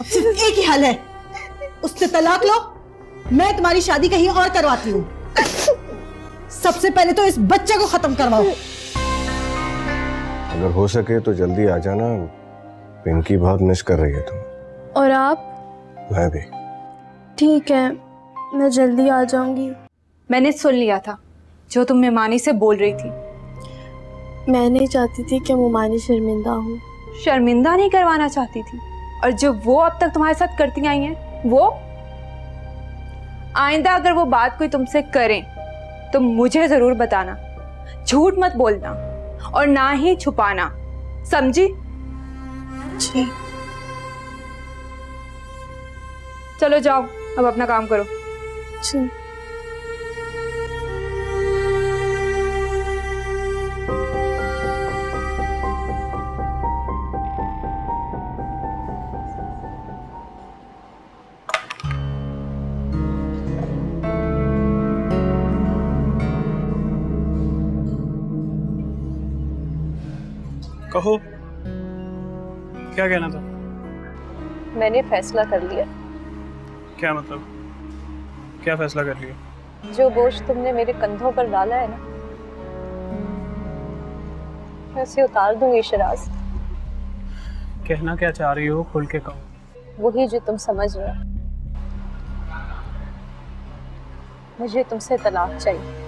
अब सिर्फ एक ही हल है, उससे तलाक लो, मैं तुम्हारी शादी कहीं और करवाती हूँ। सबसे पहले तो इस बच्चे को खत्म करवाओ। अगर हो सके तो जल्दी आ जाना, पिंकी बहुत मिस कर रही है तुम्हें। और आप? मैं भी। ठीक है, मैं जल्दी आ जाऊंगी। मैंने सुन लिया था जो तुम मेमानी से बोल रही थी। मैं नहीं चाहती थी कि मेमानी शर्मिंदा हो। शर्मिंदा नहीं करवाना चाहती थी, और जो वो अब तक तुम्हारे साथ करती आई हैं, वो आइंदा अगर वो बात कोई तुमसे करें तो मुझे जरूर बताना, झूठ मत बोलना और ना ही छुपाना, समझी? जी। चलो जाओ, अब अपना काम करो। जी। कहो, क्या कहना था? मैंने फैसला कर लिया। क्या मतलब? क्या फैसला कर लिया? जो बोझ तुमने मेरे कंधों पर डाला है ना, मैं उसे उतार दूंगी शराज। कहना क्या चाह रही हो, खुल के कहो। वही जो तुम समझ रहे हो। मुझे तुमसे तलाक चाहिए।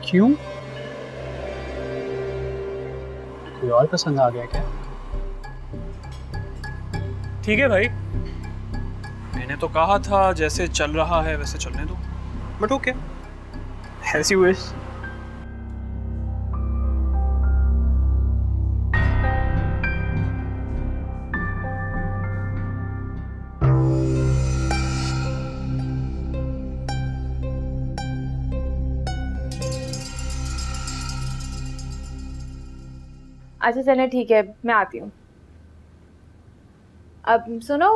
क्यों? कोई और पसंद आ गया क्या? ठीक है भाई, मैंने तो कहा था जैसे चल रहा है वैसे चलने दो, but okay, as you wish. अच्छा चले, ठीक है, मैं आती हूँ। अब सुनो,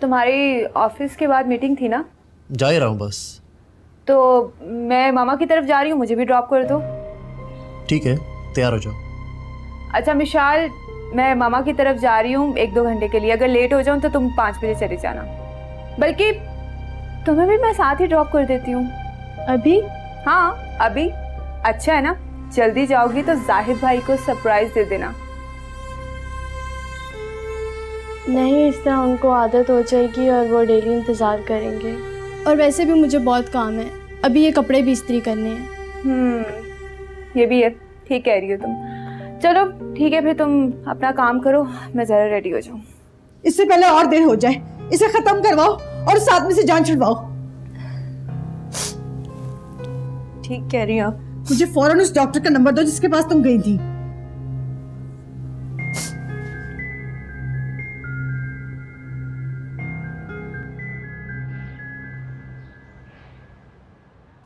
तुम्हारी ऑफिस के बाद मीटिंग थी ना? जा ही रहा हूँ बस। तो मैं मामा की तरफ जा रही हूँ, मुझे भी ड्रॉप कर दो। ठीक है, तैयार हो जाओ। अच्छा विशाल, मैं मामा की तरफ जा रही हूँ 1-2 घंटे के लिए। अगर लेट हो जाऊँ तो तुम 5 बजे चले जाना, बल्कि तुम्हें भी मैं साथ ही ड्रॉप कर देती हूँ। अभी? हाँ अभी। अच्छा है ना? जल्दी जाओगी तो जाहिद भाई को सरप्राइज दे देना। नहीं, इस तरह उनको आदत हो जाएगी और वो डेली इंतज़ार करेंगे। और वैसे भी मुझे बहुत काम है, अभी ये कपड़े भी इस्त्री करने हैं। ये भी है, ठीक कह रही हो तुम। चलो ठीक है, फिर तुम अपना काम करो, मैं ज़रा रेडी हो जाऊँ। इससे पहले और देर हो जाए, इसे खत्म करवाओ और साथ में से जान छुड़वाओ। ठीक कह रही हो। मुझे फौरन उस डॉक्टर का नंबर दो जिसके पास तुम गई थी।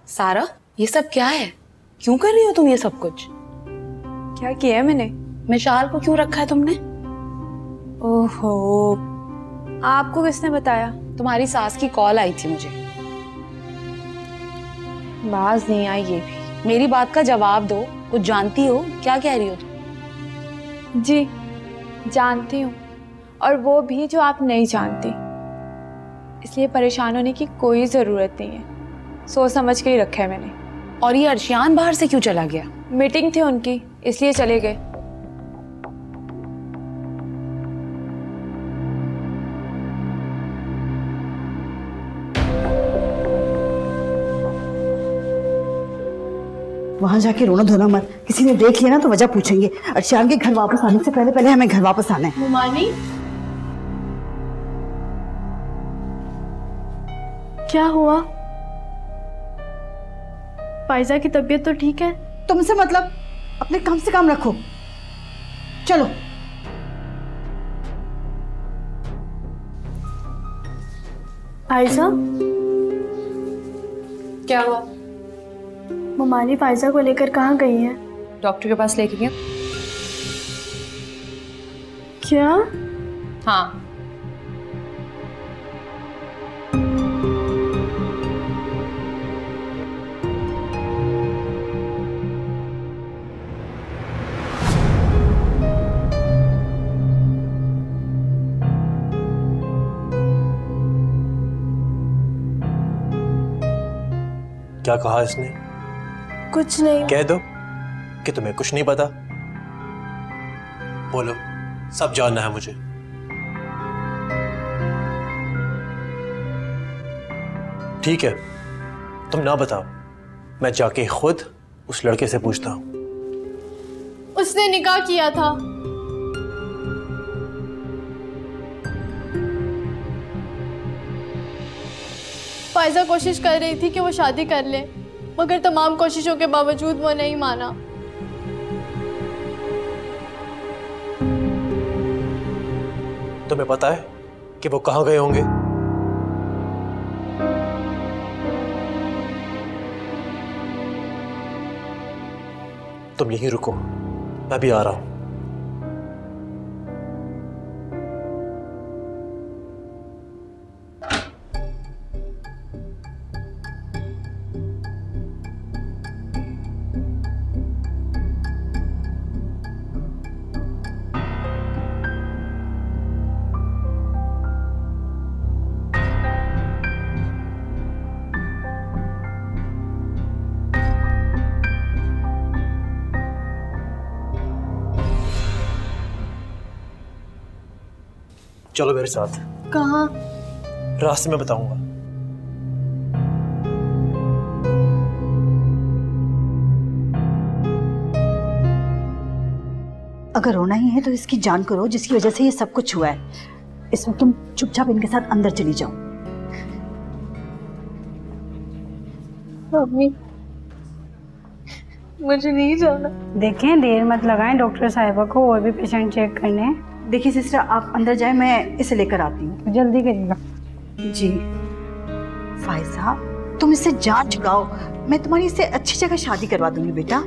सारा, ये सब क्या है? क्यों कर रही हो तुम ये सब कुछ? क्या किया है मैंने? मिशाल को क्यों रखा है तुमने? ओहो, आपको किसने बताया? तुम्हारी सास की कॉल आई थी मुझे। बाज नहीं आई ये भी। मेरी बात का जवाब दो, कुछ जानती हो? क्या कह रही हो तुम? जी जानती हूँ, और वो भी जो आप नहीं जानती, इसलिए परेशान होने की कोई ज़रूरत नहीं है। सोच समझ के ही रखा है मैंने। और ये अर्शियान बाहर से क्यों चला गया? मीटिंग थी उनकी, इसलिए चले गए। वहां जाके रोना धोना मत, किसी ने देख लिया ना तो वजह पूछेंगे। अर्शियान के घर वापस आने से पहले पहले हमें घर वापस आना है। मेमानी, क्या हुआ? फायजा की तबीयत तो ठीक है? तुमसे मतलब, अपने काम से काम रखो। चलो। फायजा, क्या हुआ? मेमानी फायजा को लेकर कहाँ गई हैं? डॉक्टर के पास लेके गया। क्या? हाँ। क्या कहा इसने? कुछ नहीं। कह दो कि तुम्हें कुछ नहीं पता। बोलो, सब जानना है मुझे। ठीक है, तुम ना बताओ, मैं जाके खुद उस लड़के से पूछता हूं। उसने निकाह किया था। फायजा कोशिश कर रही थी कि वो शादी कर ले, मगर तमाम कोशिशों के बावजूद वो नहीं माना। तुम्हें पता है कि वो कहाँ गए होंगे? तुम यहीं रुको, मैं भी आ रहा हूं। चलो मेरे साथ। कहाँ? रास्ते में बताऊंगा। अगर रोना ही है तो इसकी जान को रो जिसकी वजह से ये सब कुछ हुआ है। इस वक्त तुम चुपचाप इनके साथ अंदर चली जाओ। मम्मी, मुझे नहीं जाना। देखें, देर मत लगाएं, डॉक्टर साहिबा को और भी पेशेंट चेक करने हैं। देखिए सिस्टर, आप अंदर जाए, मैं इसे लेकर आती हूँ। जल्दी करिएगा। जी। फायजा, तुम इससे जान छुड़ाओ, मैं तुम्हारी इससे अच्छी जगह शादी करवा दूंगी बेटा।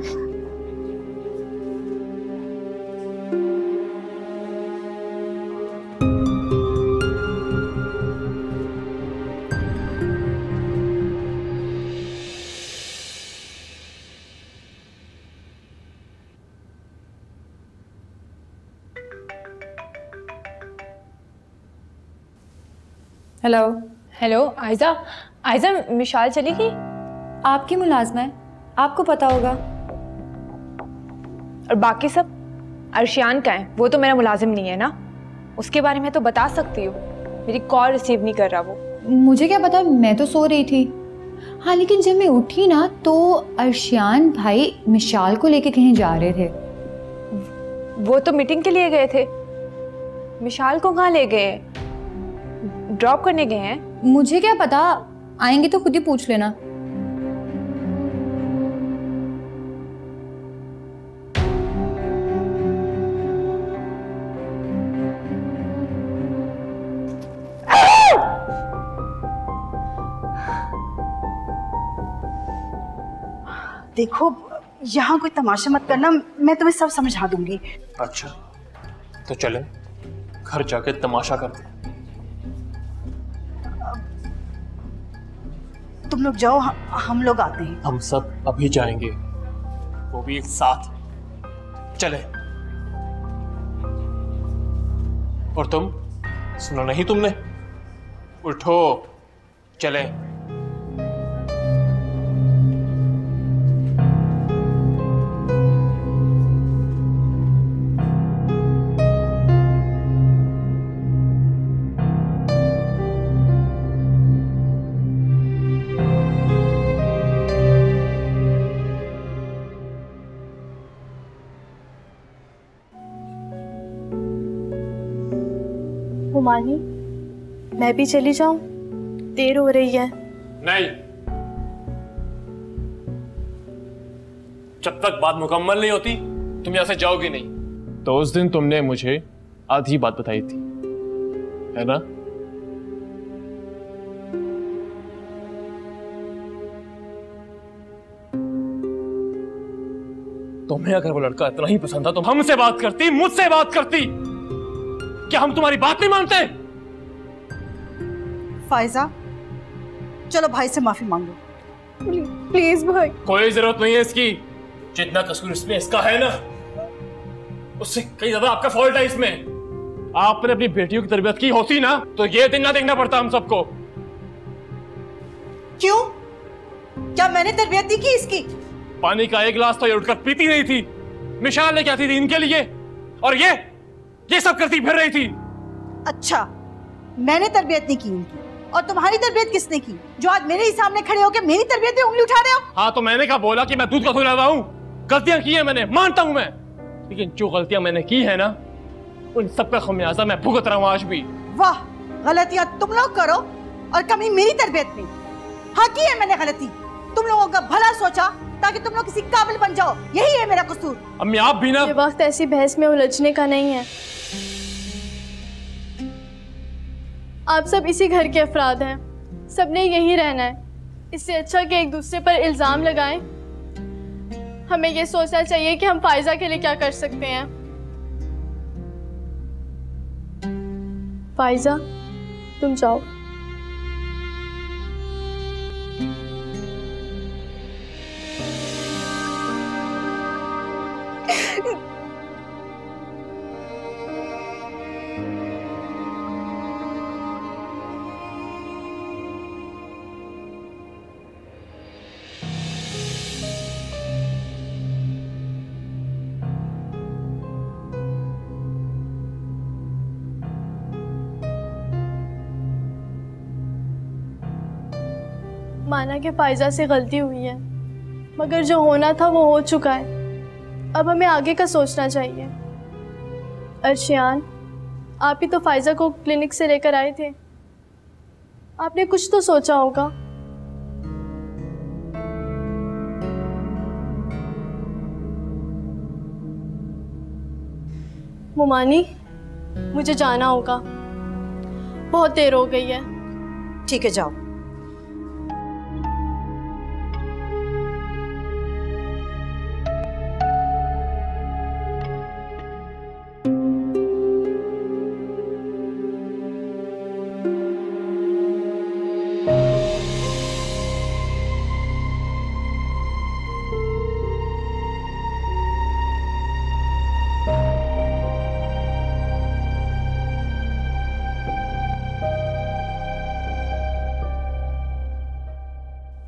Hello hello. आयजा, आयजा, मिशाल चली गई? आपकी मुलाजमा है, आपको पता होगा। और बाकी सब? अर्शियान का है, वो तो मेरा मुलाजिम नहीं है ना, उसके बारे में तो बता सकती हूँ। मेरी कॉल रिसीव नहीं कर रहा वो। मुझे क्या पता, मैं तो सो रही थी। हाँ, लेकिन जब मैं उठी ना तो अर्शियान भाई मिशाल को लेके कहीं जा रहे थे। वो तो मीटिंग के लिए गए थे। मिशाल को कहाँ ले गए? ड्रॉप करने गए हैं? मुझे क्या पता, आएंगे तो खुद ही पूछ लेना। देखो, यहाँ कोई तमाशा मत करना, मैं तुम्हें सब समझा दूंगी। अच्छा, तो चलें घर जाके तमाशा करते हैं। तुम लोग जाओ, हम लोग आते हैं। हम सब अभी जाएंगे, वो भी एक साथ। चले। और तुम, सुना नहीं तुमने? उठो, चले। हुमानी, मैं भी चली जाऊं? देर हो रही है। नहीं, जब तक बात मुकम्मल नहीं होती तुम यहां से जाओगी नहीं। तो उस दिन तुमने मुझे आधी बात बताई थी, है ना? तुम्हें अगर वो लड़का इतना ही पसंद था तो हमसे बात करती, मुझसे बात करती। क्या हम तुम्हारी बात नहीं मानते? फायजा, चलो भाई से माफी मांगो। प्लीज भाई। कोई जरूरत नहीं है इसकी। जितना कसूर इसमें इसका है ना, उससे कहीं ज्यादा आपका फॉल्ट है इसमें। आपने अपनी बेटियों की तरबियत की होती ना तो ये दिन ना देखना पड़ता हम सबको। क्यों? क्या मैंने तरबियत नहीं की इसकी? पानी का एक गिलास तो ये उठकर पीती नहीं थी। मिशाल लेके आती थी इनके लिए, और ये सब करती फिर रही थी। अच्छा, मैंने तरबियत नहीं की इनकी, और तुम्हारी तरबियत किसने की जो आज मेरे ही सामने खड़े होकर मेरी तरबियत पे उंगली उठा रहे हो? हाँ, तो मैंने कहा बोला कि मैं दूध का खुलावा हूँ। गलतियां की है मैंने, मानता हूँ मैं, लेकिन जो गलतियां मैंने की है ना, उन सब का खमियाजा मैं भुगत रहा हूँ आज भी। वाह, गलतियां तुम लोग करो और कमी मेरी तरबियत में। हाँ, की है मैंने गलती। तुम लोगों का भला सोचा ताकि तुम लोग किसी काबिल बन जाओ, यही है मेरा कसूर। अम्मी आप भी ना। ये वक्त ऐसी बहस में उलझने का नहीं है। आप सब इसी घर के अफराद हैं, सबने यहीं रहना है। इससे अच्छा कि एक दूसरे पर इल्जाम लगाएं। हमें ये सोचना चाहिए कि हम फायजा के लिए क्या कर सकते हैं। फायजा, तुम जाओ। माना कि फायजा से गलती हुई है, मगर जो होना था वो हो चुका है। अब हमें आगे का सोचना चाहिए। अर्शियान, आप ही तो फायजा को क्लिनिक से लेकर आए थे, आपने कुछ तो सोचा होगा। मुमानी, मुझे जाना होगा, बहुत देर हो गई है। ठीक है, जाओ।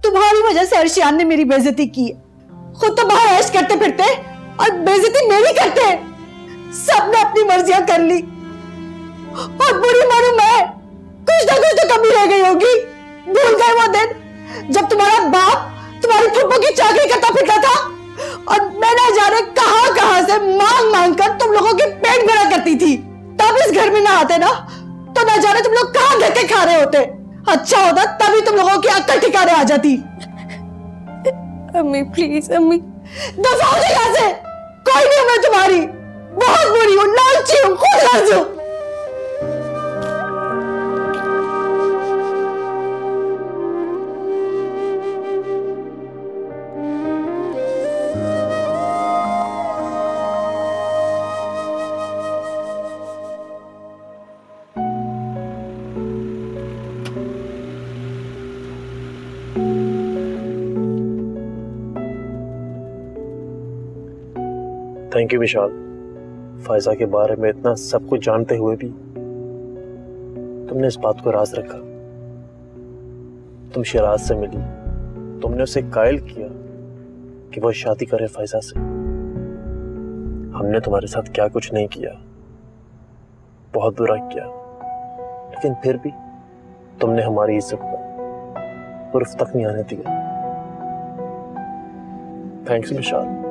तुम्हारी वजह से अर्शियान ने मेरी बेइज्जती की है। खुद तो बाहर ऐश करते फिरते और बेइज्जती मेरी करते। सबने अपनी मर्जियां कर ली और बुरी मानू मैं। कुछ ना कुछ तो कमी रह गई होगी। भूल गए वो दिन जब तुम्हारा बाप तुम्हारी फुप्पो की चाकरी करता फिरता था और मैं ना जाने कहां से मांग मांग कर तुम लोगों के पेट भरा करती थी। तब इस घर में ना आते ना तो ना जाने तुम लोग कहां धक्के खा रहे होते। अच्छा होता तभी तुम लोगों की अक्ल ठिकाने आ जाती। अम्मी प्लीज, अम्मी दफा हो जाए यहाँ से। कोई नहीं हूं मैं तुम्हारी, बहुत बुरी हूँ, लालची हूँ, खुद लालची हूँ। थैंक यू विशाल, फायजा के बारे में इतना सब कुछ जानते हुए भी तुमने इस बात को राज रखा। तुम शिराज से मिली, तुमने उसे कायल किया कि वो शादी करे फायजा से। हमने तुम्हारे साथ क्या कुछ नहीं किया, बहुत बुरा किया, लेकिन फिर भी तुमने हमारी इज्जत को उर्फ तक नहीं आने दिया। थैंक्स विशाल।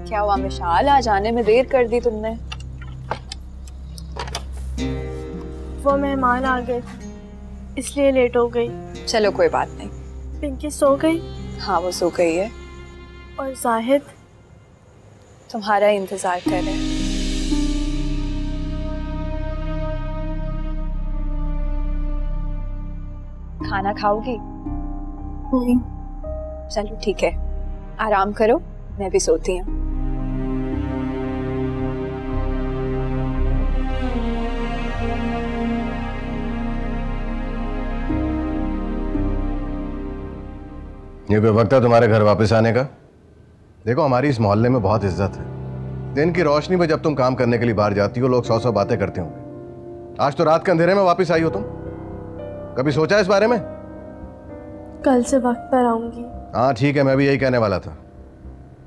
क्या हुआ मिशाल, आज आने में देर कर दी तुमने? वो मेहमान आ गए इसलिए लेट हो गई। चलो कोई बात नहीं। पिंकी सो गई? हाँ वो सो गई है। और जाहिद? तुम्हारा इंतजार कर रहे हैं। खाना खाओगी? चलो ठीक है, आराम करो, मैं भी सोती हूँ। ये कोई वक्त है तुम्हारे घर वापस आने का? देखो, हमारी इस मोहल्ले में बहुत इज्जत है। दिन की रोशनी में जब तुम काम करने के लिए बाहर जाती हो, लोग 100 बातें करते होंगे। आज तो रात के अंधेरे में वापस आई हो तुम। कभी सोचा इस बारे में? कल से वक्त पर आऊंगी। हाँ ठीक है, मैं भी यही कहने वाला था।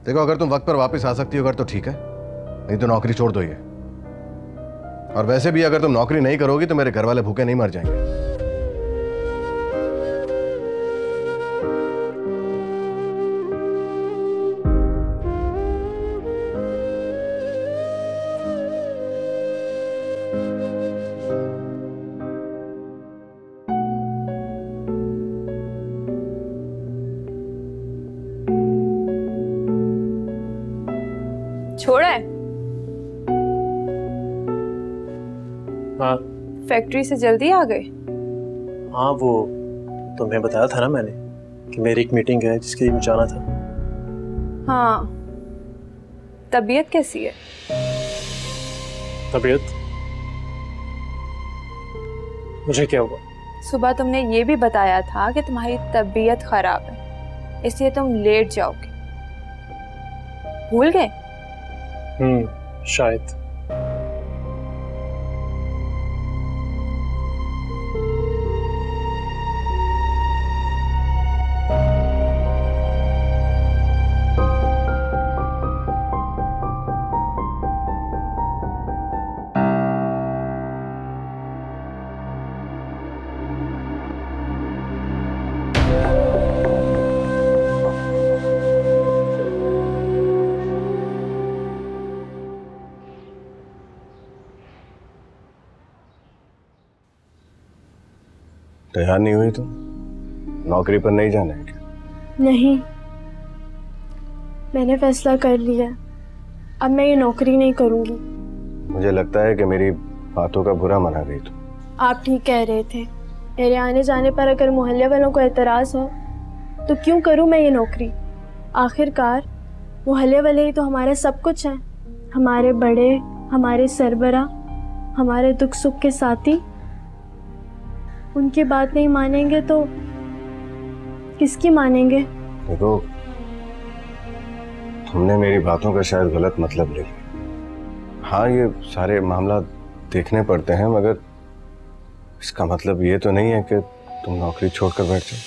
देखो, अगर तुम वक्त पर वापस आ सकती हो अगर तो ठीक है, नहीं तो नौकरी छोड़ दो ये। और वैसे भी अगर तुम नौकरी नहीं करोगी तो मेरे घर वाले भूखे नहीं मर जाएंगे। छोड़ा है? हाँ। फैक्ट्री से जल्दी आ गए? हाँ, वो तुम्हें बताया था ना मैंने कि मेरी एक मीटिंग है जिसके लिए जाना था। हाँ। तबीयत कैसी है? तबीयत? मुझे क्या हुआ? सुबह तुमने ये भी बताया था कि तुम्हारी तबीयत खराब है, इसलिए तुम लेट जाओगे। भूल गए? शायद। तैयार नहीं हुई तुम? नौकरी पर नहीं जाना है क्या? नहीं, मैंने फैसला कर लिया, अब मैं ये नौकरी नहीं करूंगी। मुझे लगता है कि मेरी बातों का बुरा मना गई तुम। आप ठीक कह रहे थे, मेरे आने जाने पर अगर मोहल्ले वालों को एतराज़ है तो क्यों करूं मैं ये नौकरी? आखिरकार मोहल्ले वाले ही तो हमारे सब कुछ हैं, हमारे बड़े, हमारे सरबरा, हमारे दुख सुख के साथी। उनकी बात नहीं मानेंगे तो किसकी मानेंगे? देखो, तुमने मेरी बातों का शायद गलत मतलब ले लिया। हाँ, ये सारे मामला देखने पड़ते हैं, मगर इसका मतलब ये तो नहीं है कि तुम नौकरी छोड़कर बैठ जाओ।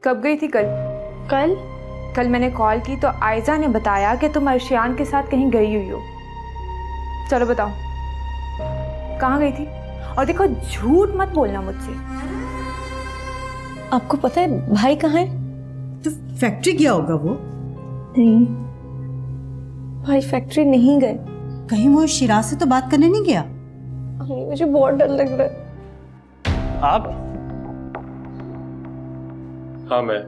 कब गई थी कल? कल मैंने कॉल की तो आयजा ने बताया कि तुम अर्शियान के साथ कहीं गई हुई हो। चलो बताओ, कहाँ गई थी? और देखो, झूठ मत बोलना मुझसे। आपको पता है भाई कहाँ है? तो फैक्ट्री गया होगा वो। नहीं, भाई फैक्ट्री नहीं गए। कहीं वो शिराज से तो बात करने नहीं गया? मुझे बहुत डर लग रहा है। आप? हाँ, मैं।